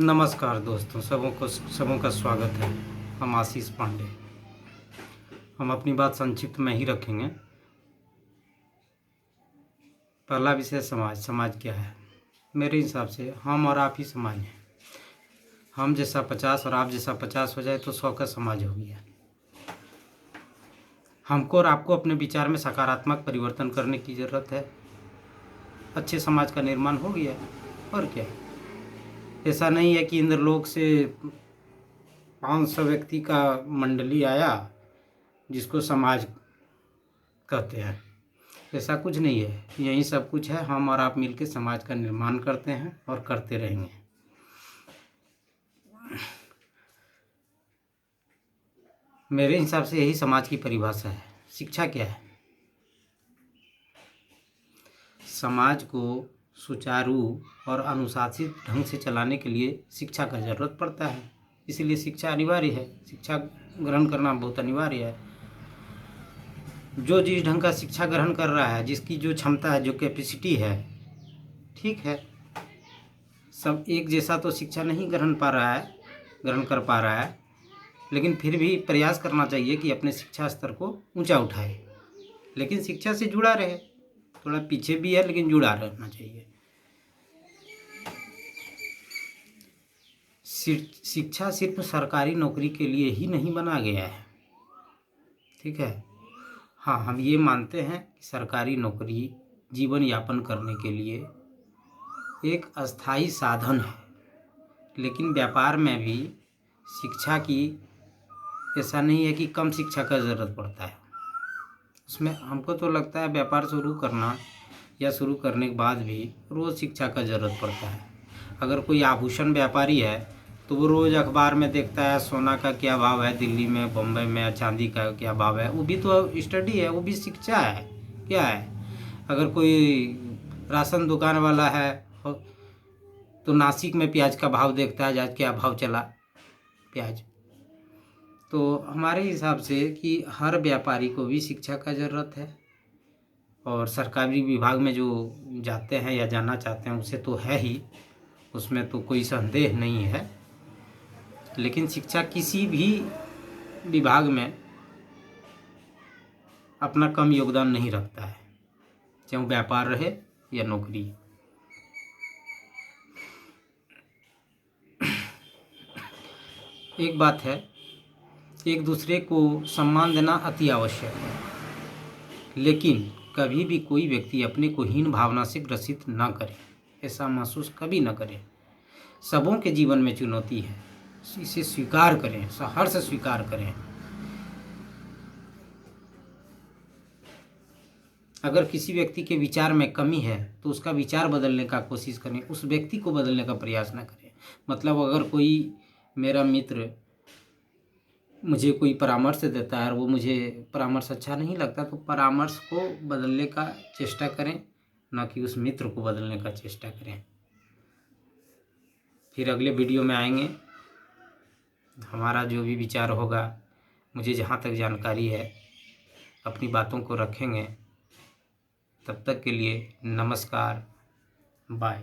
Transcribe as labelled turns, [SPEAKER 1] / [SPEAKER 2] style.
[SPEAKER 1] नमस्कार दोस्तों, सबों का स्वागत है। हम आशीष पांडे। हम अपनी बात संक्षिप्त में ही रखेंगे। पहला विषय समाज क्या है। मेरे हिसाब से हम और आप ही समाज हैं। हम जैसा 50 और आप जैसा 50 हो जाए तो 100 का समाज हो गया। हमको और आपको अपने विचार में सकारात्मक परिवर्तन करने की ज़रूरत है। अच्छे समाज का निर्माण हो गया। और क्या, ऐसा नहीं है कि इंद्रलोक से 500 व्यक्ति का मंडली आया जिसको समाज कहते हैं। ऐसा कुछ नहीं है, यही सब कुछ है। हम और आप मिलकर समाज का निर्माण करते हैं और करते रहेंगे। मेरे हिसाब से यही समाज की परिभाषा है। शिक्षा क्या है? समाज को सुचारू और अनुशासित ढंग से चलाने के लिए शिक्षा का ज़रूरत पड़ता है। इसलिए शिक्षा अनिवार्य है। शिक्षा ग्रहण करना बहुत अनिवार्य है। जो जिस ढंग का शिक्षा ग्रहण कर रहा है, जिसकी जो क्षमता है, जो कैपेसिटी है, ठीक है। सब एक जैसा तो शिक्षा नहीं ग्रहण कर पा रहा है, लेकिन फिर भी प्रयास करना चाहिए कि अपने शिक्षा स्तर को ऊंचा उठाए, लेकिन शिक्षा से जुड़ा रहे। थोड़ा पीछे भी है लेकिन जुड़ा रहना चाहिए। शिक्षा सिर्फ सरकारी नौकरी के लिए ही नहीं बना गया है, ठीक है। हाँ, हम ये मानते हैं कि सरकारी नौकरी जीवन यापन करने के लिए एक अस्थाई साधन है, लेकिन व्यापार में भी शिक्षा की ऐसा नहीं है कि कम शिक्षा का ज़रूरत पड़ता है। उसमें हमको तो लगता है व्यापार शुरू करना या शुरू करने के बाद भी रोज़ शिक्षा का ज़रूरत पड़ता है। अगर कोई आभूषण व्यापारी है तो वो रोज़ अखबार में देखता है सोना का क्या भाव है, दिल्ली में, बम्बई में चांदी का क्या भाव है। वो भी तो स्टडी है, वो भी शिक्षा है। क्या है, अगर कोई राशन दुकान वाला है तो नासिक में प्याज का भाव देखता है, आज क्या भाव चला प्याज। तो हमारे हिसाब से कि हर व्यापारी को भी शिक्षा का ज़रूरत है, और सरकारी विभाग में जो जाते हैं या जाना चाहते हैं उसे तो है ही, उसमें तो कोई संदेह नहीं है। लेकिन शिक्षा किसी भी विभाग में अपना कम योगदान नहीं रखता है, चाहे व्यापार रहे या नौकरी। एक बात है, एक दूसरे को सम्मान देना अति आवश्यक है, लेकिन कभी भी कोई व्यक्ति अपने को हीन भावना से ग्रसित न करे, ऐसा महसूस कभी न करे। सबों के जीवन में चुनौती है, इसे स्वीकार करें, सहर्ष स्वीकार करें। अगर किसी व्यक्ति के विचार में कमी है तो उसका विचार बदलने का कोशिश करें, उस व्यक्ति को बदलने का प्रयास न करें। मतलब अगर कोई मेरा मित्र मुझे कोई परामर्श देता है और वो मुझे परामर्श अच्छा नहीं लगता तो परामर्श को बदलने का चेष्टा करें, ना कि उस मित्र को बदलने का चेष्टा करें। फिर अगले वीडियो में आएंगे, हमारा जो भी विचार होगा, मुझे जहाँ तक जानकारी है, अपनी बातों को रखेंगे। तब तक के लिए नमस्कार, बाय।